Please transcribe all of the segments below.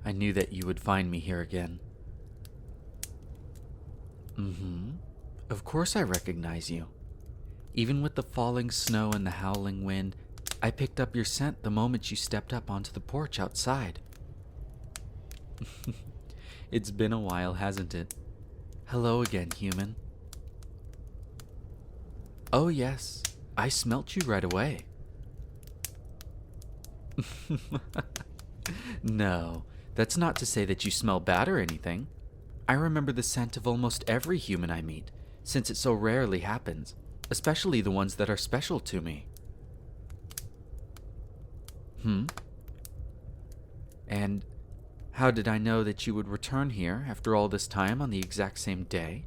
I knew that you would find me here again. Of course I recognize you. Even with the falling snow and the howling wind, I picked up your scent the moment you stepped up onto the porch outside. It's been a while, hasn't it? Hello again, human. Oh yes, I smelt you right away. No, that's not to say that you smell bad or anything. I remember the scent of almost every human I meet, since it so rarely happens, especially the ones that are special to me. And how did I know that you would return here after all this time on the exact same day?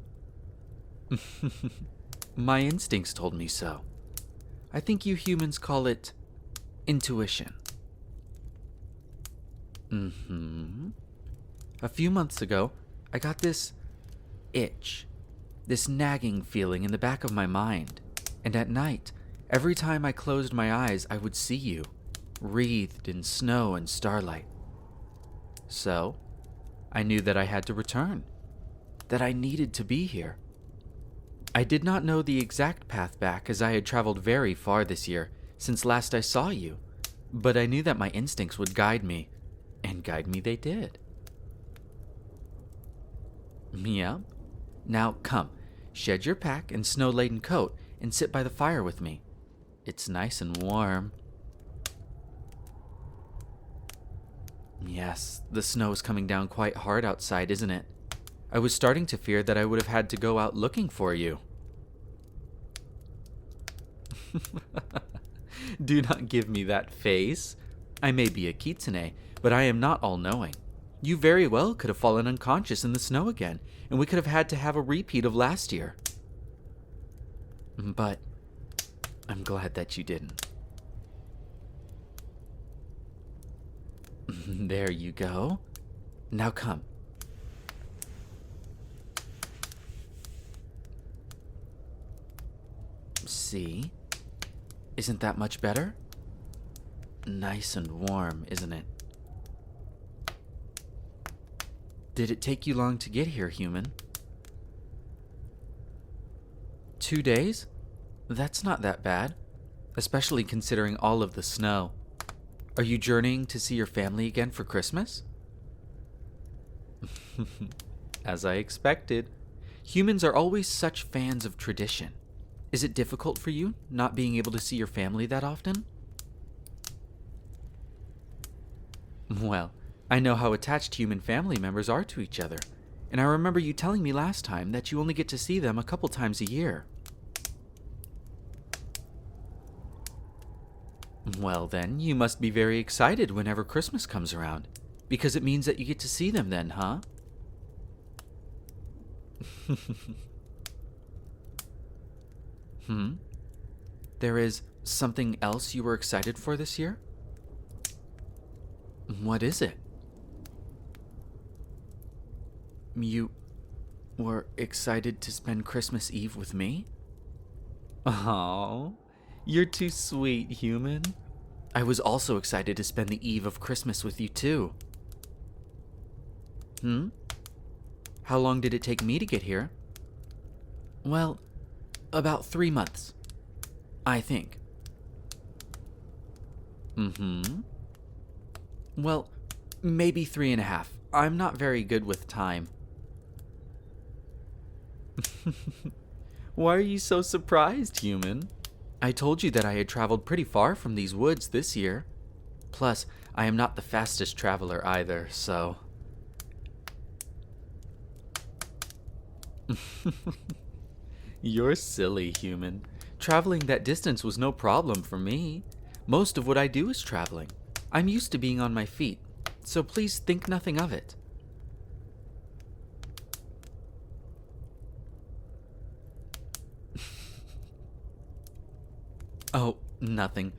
My instincts told me so. I think you humans call it intuition. A few months ago, I got this itch, this nagging feeling in the back of my mind, and at night, every time I closed my eyes, I would see you, wreathed in snow and starlight. So, I knew that I had to return, that I needed to be here. I did not know the exact path back as I had traveled very far this year since last I saw you, but I knew that my instincts would guide me, and guide me they did. Yep. Now come, shed your pack and snow-laden coat and sit by the fire with me. It's nice and warm. Yes, the snow is coming down quite hard outside, isn't it? I was starting to fear that I would have had to go out looking for you. Do not give me that face. I may be a kitsune, but I am not all-knowing. You very well could have fallen unconscious in the snow again, and we could have had to have a repeat of last year. But I'm glad that you didn't. There you go. Now come. See? Isn't that much better? Nice and warm, isn't it? Did it take you long to get here, human? 2 days? That's not that bad, especially considering all of the snow. Are you journeying to see your family again for Christmas? As I expected. Humans are always such fans of tradition. Is it difficult for you, not being able to see your family that often? Well, I know how attached human family members are to each other, and I remember you telling me last time that you only get to see them a couple times a year. Well then, you must be very excited whenever Christmas comes around, because it means that you get to see them then, huh? There is something else you were excited for this year? What is it? You were excited to spend Christmas Eve with me? Oh, you're too sweet, human. I was also excited to spend the eve of Christmas with you too. How long did it take me to get here? Well, about 3 months, I think. Well, maybe 3.5. I'm not very good with time. Why are you so surprised, human? I told you that I had traveled pretty far from these woods this year. Plus, I am not the fastest traveler either, so... You're silly, human. Traveling that distance was no problem for me. Most of what I do is traveling. I'm used to being on my feet, so please think nothing of it. Oh, nothing.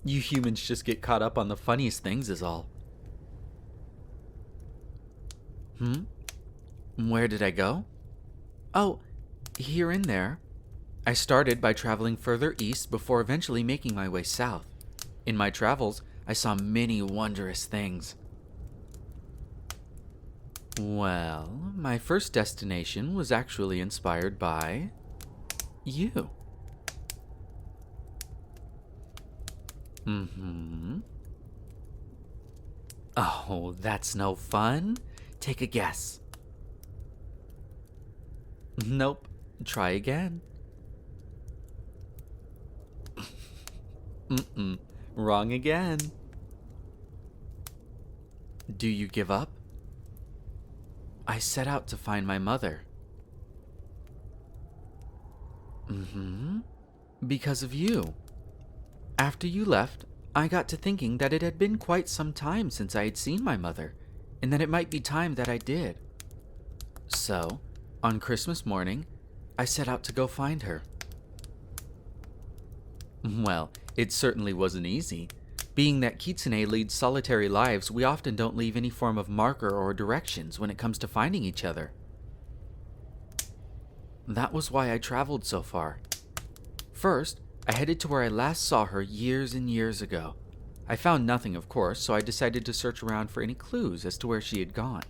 You humans just get caught up on the funniest things is all. Where did I go? Oh, here and there. I started by traveling further east before eventually making my way south. In my travels, I saw many wondrous things. Well, my first destination was actually inspired by you. Oh, that's no fun. Take a guess. Nope. Try again. Wrong again. Do you give up? I set out to find my mother. Because of you. After you left, I got to thinking that it had been quite some time since I had seen my mother, and that it might be time that I did. So, on Christmas morning, I set out to go find her. Well, it certainly wasn't easy. Being that Kitsune leads solitary lives, we often don't leave any form of marker or directions when it comes to finding each other. That was why I traveled so far. First, I headed to where I last saw her years and years ago. I found nothing, of course, so I decided to search around for any clues as to where she had gone.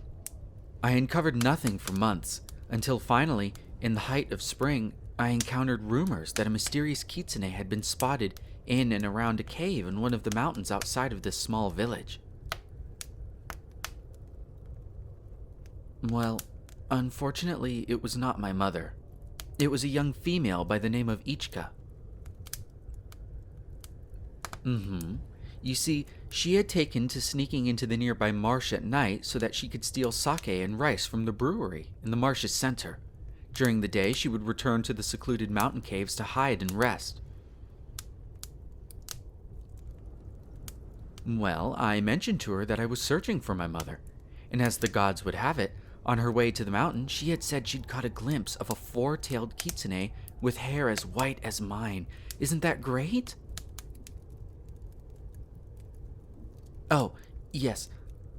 I uncovered nothing for months, until finally, in the height of spring, I encountered rumors that a mysterious kitsune had been spotted in and around a cave in one of the mountains outside of this small village. Well, unfortunately, it was not my mother. It was a young female by the name of Ichika. You see, she had taken to sneaking into the nearby marsh at night so that she could steal sake and rice from the brewery in the marsh's center. During the day, she would return to the secluded mountain caves to hide and rest. Well, I mentioned to her that I was searching for my mother, and as the gods would have it, on her way to the mountain, she had said she'd caught a glimpse of a four-tailed kitsune with hair as white as mine. Isn't that great? Oh, yes.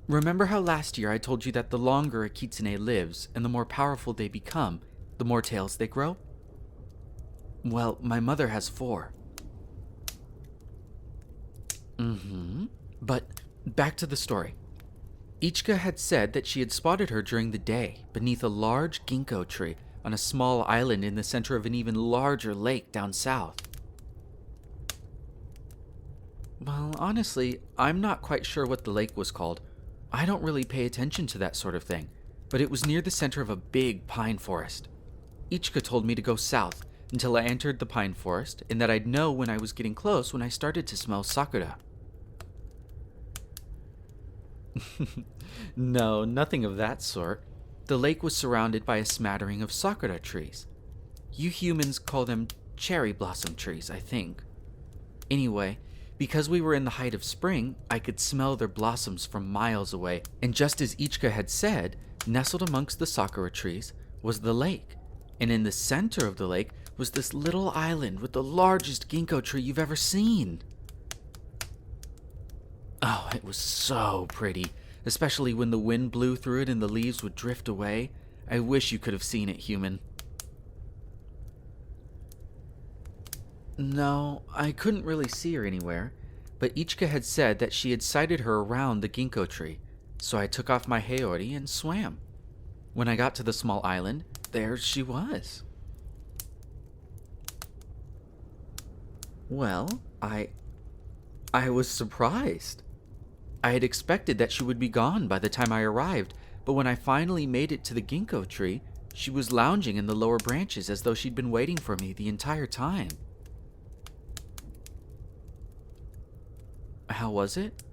Remember how last year I told you that the longer a kitsune lives and the more powerful they become, the more tails they grow? Well, my mother has 4. But back to the story. Ichika had said that she had spotted her during the day beneath a large ginkgo tree on a small island in the center of an even larger lake down south. Well, honestly, I'm not quite sure what the lake was called. I don't really pay attention to that sort of thing, but it was near the center of a big pine forest. Ichika told me to go south until I entered the pine forest, and that I'd know when I was getting close when I started to smell sakura. No, nothing of that sort. The lake was surrounded by a smattering of sakura trees. You humans call them cherry blossom trees, I think. Anyway, because we were in the height of spring, I could smell their blossoms from miles away, and just as Ichika had said, nestled amongst the sakura trees was the lake, and in the center of the lake was this little island with the largest ginkgo tree you've ever seen. Oh, it was so pretty, especially when the wind blew through it and the leaves would drift away. I wish you could have seen it, human. No, I couldn't really see her anywhere, but Ichika had said that she had sighted her around the ginkgo tree, so I took off my heiori and swam. When I got to the small island, there she was. Well, I was surprised. I had expected that she would be gone by the time I arrived, but when I finally made it to the ginkgo tree, she was lounging in the lower branches as though she'd been waiting for me the entire time. How was it?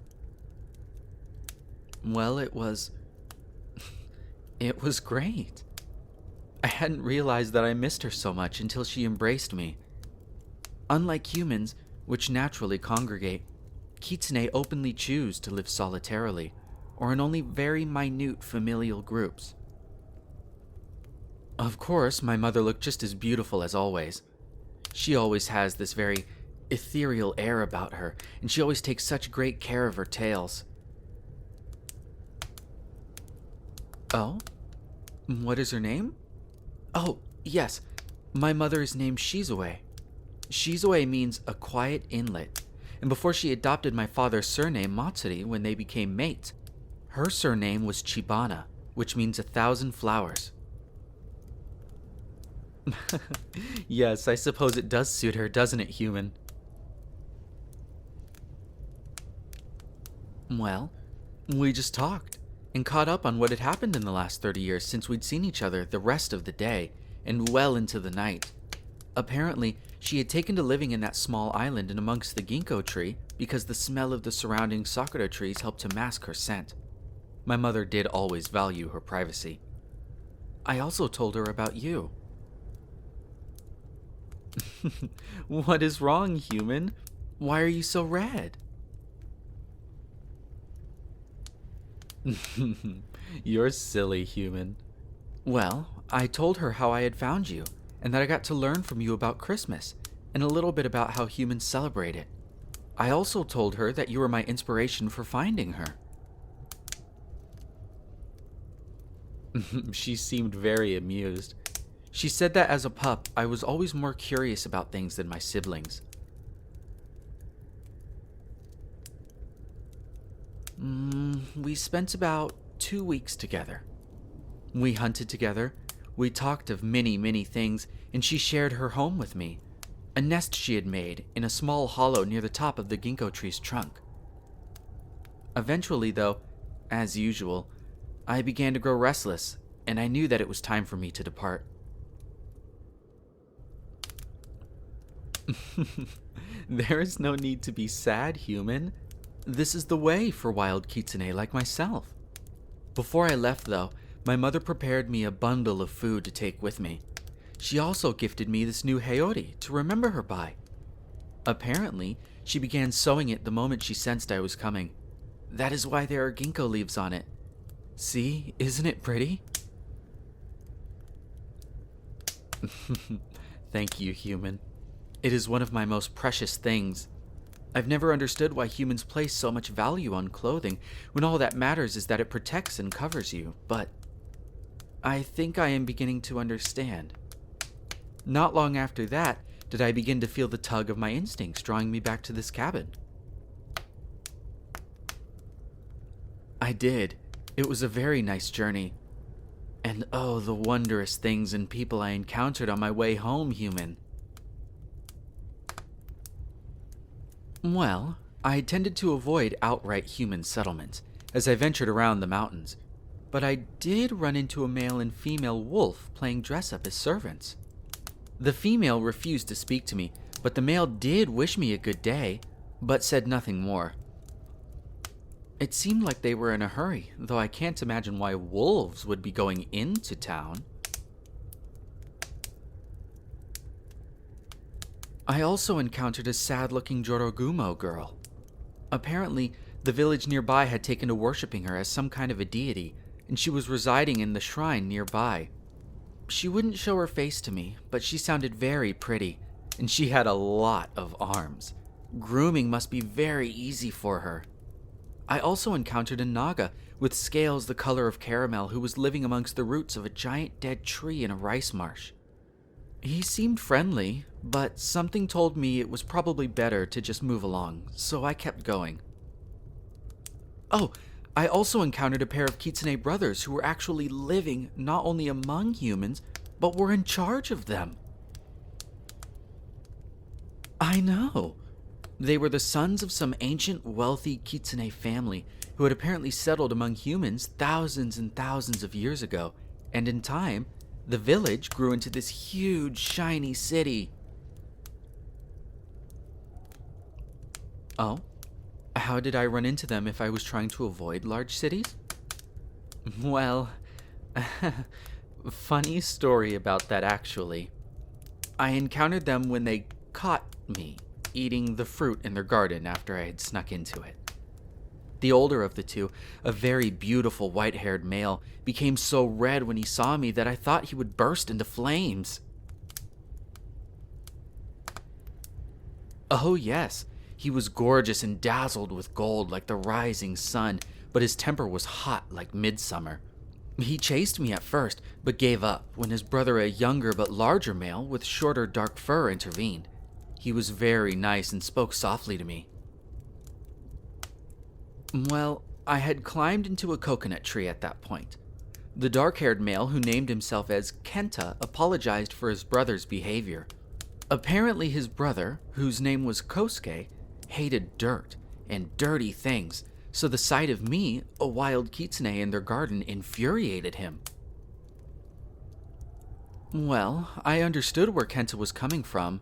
Well, it was great. I hadn't realized that I missed her so much until she embraced me. Unlike humans, which naturally congregate, kitsune openly choose to live solitarily, or in only very minute familial groups. Of course, my mother looked just as beautiful as always. She always has this very ethereal air about her, and she always takes such great care of her tails. Oh? What is her name? Oh, yes. My mother is named Shizue. Shizue means a quiet inlet, and before she adopted my father's surname Matsuri when they became mates, her surname was Chibana, which means 1,000 flowers. Yes, I suppose it does suit her, doesn't it, human? Well, we just talked and caught up on what had happened in the last 30 years since we'd seen each other the rest of the day and well into the night. Apparently, she had taken to living in that small island and amongst the ginkgo tree because the smell of the surrounding sakura trees helped to mask her scent. My mother did always value her privacy. I also told her about you. What is wrong, human? Why are you so red? You're silly, human. Well, I told her how I had found you, and that I got to learn from you about Christmas, and a little bit about how humans celebrate it. I also told her that you were my inspiration for finding her. She seemed very amused. She said that as a pup, I was always more curious about things than my siblings. We spent about 2 weeks together. We hunted together, we talked of many, many things, and she shared her home with me, a nest she had made in a small hollow near the top of the ginkgo tree's trunk. Eventually, though, as usual, I began to grow restless, and I knew that it was time for me to depart. There is no need to be sad, human. This is the way for wild kitsune like myself. Before I left, though, my mother prepared me a bundle of food to take with me. She also gifted me this new hayori to remember her by. Apparently, she began sewing it the moment she sensed I was coming. That is why there are ginkgo leaves on it. See, isn't it pretty? Thank you, human. It is one of my most precious things. I've never understood why humans place so much value on clothing when all that matters is that it protects and covers you, but I think I am beginning to understand. Not long after that did I begin to feel the tug of my instincts drawing me back to this cabin. I did. It was a very nice journey. And oh, the wondrous things and people I encountered on my way home, human. Well, I tended to avoid outright human settlements as I ventured around the mountains, but I did run into a male and female wolf playing dress-up as servants. The female refused to speak to me, but the male did wish me a good day, but said nothing more. It seemed like they were in a hurry, though I can't imagine why wolves would be going into town. I also encountered a sad-looking Jorogumo girl. Apparently, the village nearby had taken to worshipping her as some kind of a deity, and she was residing in the shrine nearby. She wouldn't show her face to me, but she sounded very pretty, and she had a lot of arms. Grooming must be very easy for her. I also encountered a naga with scales the color of caramel who was living amongst the roots of a giant dead tree in a rice marsh. He seemed friendly, but something told me it was probably better to just move along, so I kept going. Oh, I also encountered a pair of kitsune brothers who were actually living not only among humans, but were in charge of them. I know. They were the sons of some ancient, wealthy kitsune family who had apparently settled among humans thousands and thousands of years ago, and in time, the village grew into this huge, shiny city. Oh? How did I run into them if I was trying to avoid large cities? Well, funny story about that actually. I encountered them when they caught me eating the fruit in their garden after I had snuck into it. The older of the two, a very beautiful white-haired male, became so red when he saw me that I thought he would burst into flames. Oh yes, he was gorgeous and dazzled with gold like the rising sun, but his temper was hot like midsummer. He chased me at first, but gave up when his brother, a younger but larger male with shorter dark fur, intervened. He was very nice and spoke softly to me. Well, I had climbed into a coconut tree at that point. The dark-haired male who named himself as Kenta apologized for his brother's behavior. Apparently his brother, whose name was Kosuke, hated dirt and dirty things, so the sight of me, a wild kitsune in their garden, infuriated him. Well, I understood where Kenta was coming from,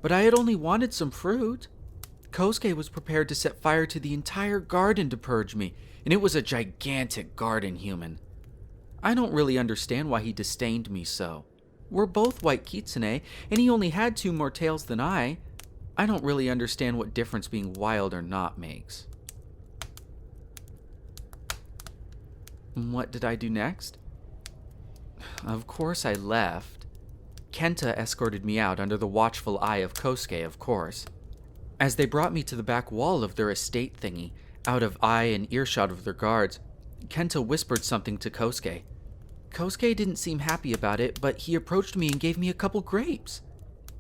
but I had only wanted some fruit. Kosuke was prepared to set fire to the entire garden to purge me, and it was a gigantic garden human. I don't really understand why he disdained me so. We're both white kitsune, and he only had 2 more tails than I. I don't really understand what difference being wild or not makes. What did I do next? Of course I left. Kenta escorted me out under the watchful eye of Kosuke, of course. As they brought me to the back wall of their estate thingy, out of eye and earshot of their guards, Kenta whispered something to Kosuke. Kosuke didn't seem happy about it, but he approached me and gave me a couple grapes.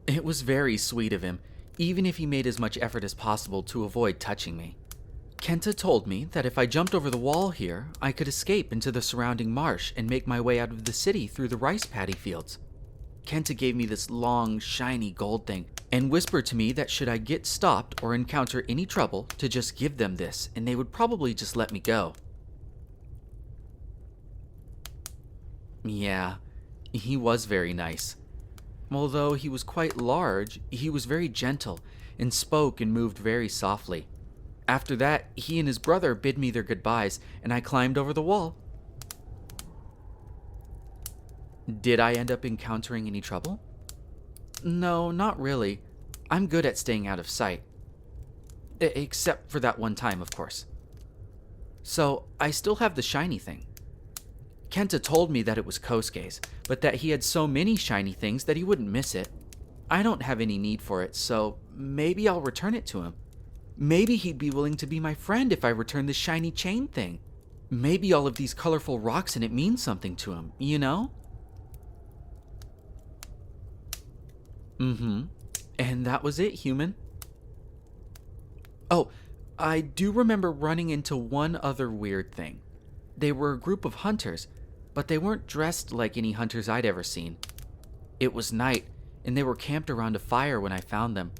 It was very sweet of him, even if he made as much effort as possible to avoid touching me. Kenta told me that if I jumped over the wall here, I could escape into the surrounding marsh and make my way out of the city through the rice paddy fields. Kenta gave me this long, shiny gold thing and whispered to me that should I get stopped or encounter any trouble, to just give them this and they would probably just let me go. Yeah, he was very nice. Although he was quite large, he was very gentle and spoke and moved very softly. After that, he and his brother bid me their goodbyes, and I climbed over the wall. Did I end up encountering any trouble? No, not really. I'm good at staying out of sight. Except for that one time, of course. So, I still have the shiny thing. Kenta told me that it was Kosuke's, but that he had so many shiny things that he wouldn't miss it. I don't have any need for it, so maybe I'll return it to him. Maybe he'd be willing to be my friend if I return this shiny chain thing. Maybe all of these colorful rocks in it mean something to him, you know? And that was it, human. Oh, I do remember running into one other weird thing. They were a group of hunters, but they weren't dressed like any hunters I'd ever seen. It was night, and they were camped around a fire when I found them.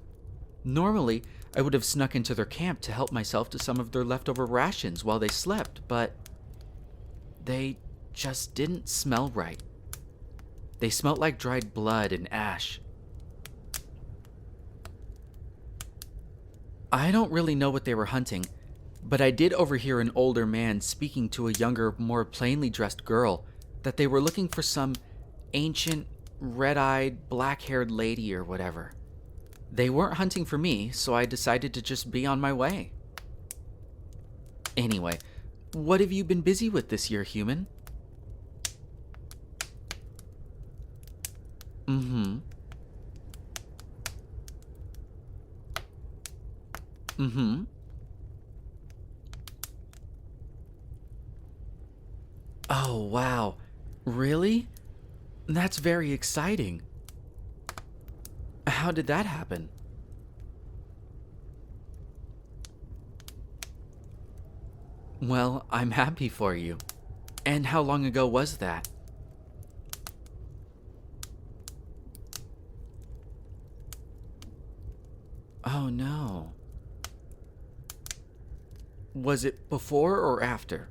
Normally, I would have snuck into their camp to help myself to some of their leftover rations while they slept, but they just didn't smell right. They smelled like dried blood and ash. I don't really know what they were hunting, but I did overhear an older man speaking to a younger, more plainly dressed girl that they were looking for some ancient, red-eyed, black-haired lady or whatever. They weren't hunting for me, so I decided to just be on my way. Anyway, what have you been busy with this year, human? Oh, wow. Really? That's very exciting. How did that happen? Well, I'm happy for you. And how long ago was that? Oh no. Was it before or after?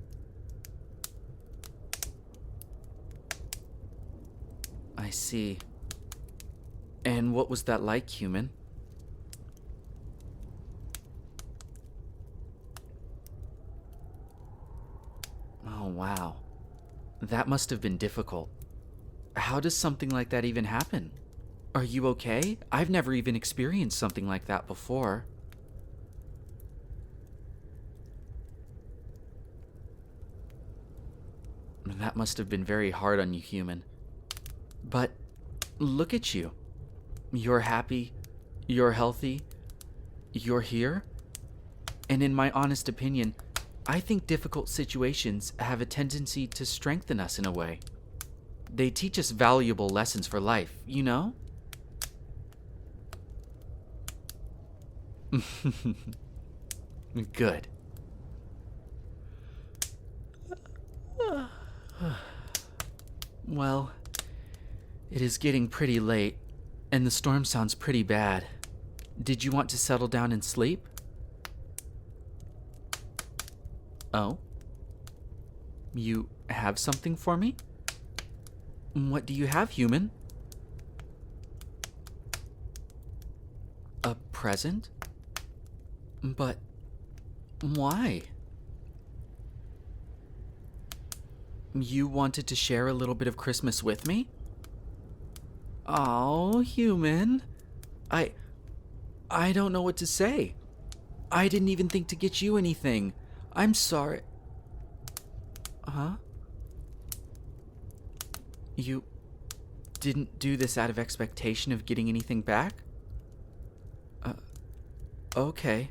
I see. And what was that like, human? Oh, wow. That must have been difficult. How does something like that even happen? Are you okay? I've never even experienced something like that before. That must have been very hard on you, human. But look at you. You're happy, you're healthy, you're here. And in my honest opinion, I think difficult situations have a tendency to strengthen us in a way. They teach us valuable lessons for life, you know? Good. Well, it is getting pretty late, and the storm sounds pretty bad. Did you want to settle down and sleep? Oh? You have something for me? What do you have, human? A present? But why? You wanted to share a little bit of Christmas with me? Oh, human. I don't know what to say. I didn't even think to get you anything. I'm sorry. Huh? You didn't do this out of expectation of getting anything back? Okay.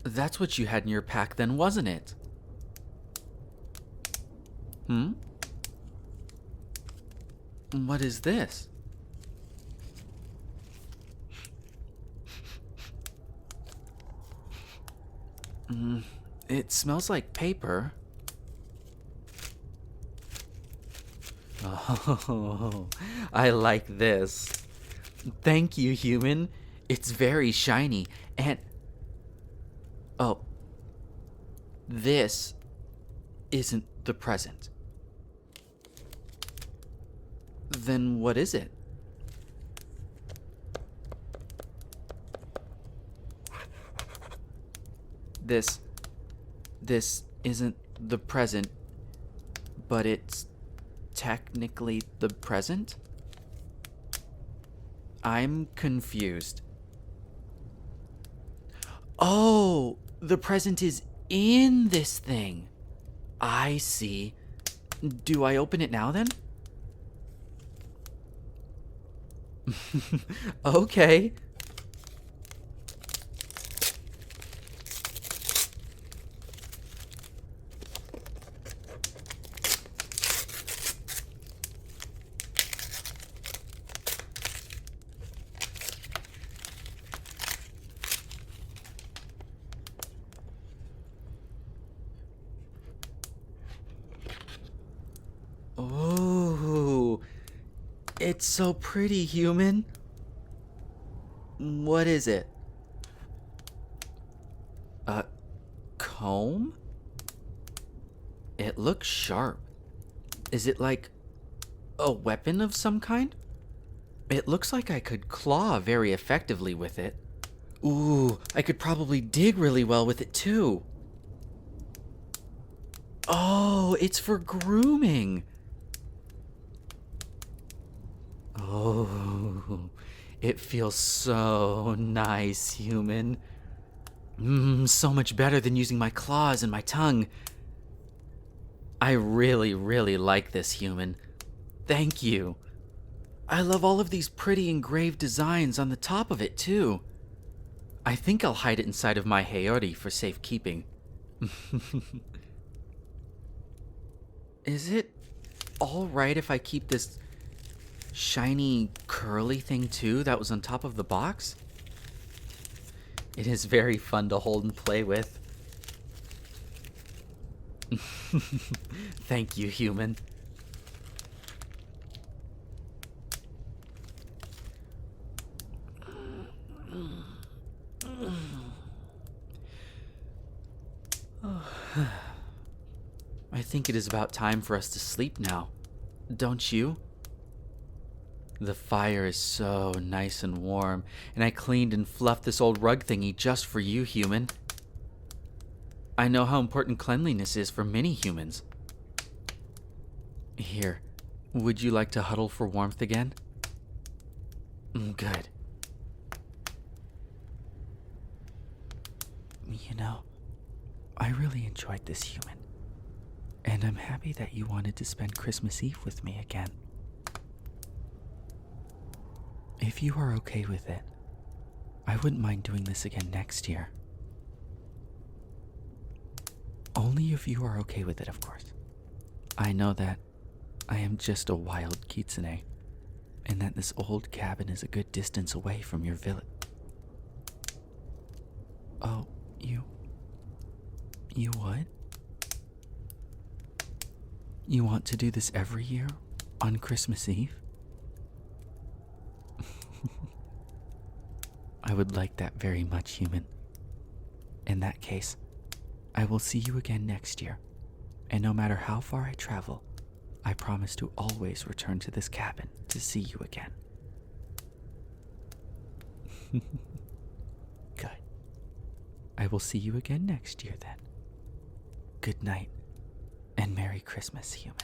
That's what you had in your pack then, wasn't it? What is this? It smells like paper. Oh, I like this. Thank you, human. It's very shiny, and... Oh. This isn't the present. Then what is it? This isn't the present, but it's technically the present? I'm confused. Oh, the present is in this thing. I see. Do I open it now then? Okay. Oh, it's so pretty, human. What is it? A comb? It looks sharp. Is it like a weapon of some kind? It looks like I could claw very effectively with it. Ooh, I could probably dig really well with it too. Oh, it's for grooming. Oh, it feels so nice, human. So much better than using my claws and my tongue. I really, really like this, human. Thank you. I love all of these pretty engraved designs on the top of it, too. I think I'll hide it inside of my Hayori for safekeeping. Is it all right if I keep this shiny, curly thing, too, that was on top of the box? It is very fun to hold and play with. Thank you, human. I think it is about time for us to sleep now, don't you? The fire is so nice and warm, and I cleaned and fluffed this old rug thingy just for you, human. I know how important cleanliness is for many humans. Here, would you like to huddle for warmth again? Good. You know, I really enjoyed this, human. And I'm happy that you wanted to spend Christmas Eve with me again. If you are okay with it, I wouldn't mind doing this again next year. Only if you are okay with it, of course. I know that I am just a wild kitsune, and that this old cabin is a good distance away from your village. Oh, you would? You want to do this every year on Christmas Eve? I would like that very much, human. In that case, I will see you again next year, and no matter how far I travel, I promise to always return to this cabin to see you again. Good. I will see you again next year then. Good night, and Merry Christmas, human.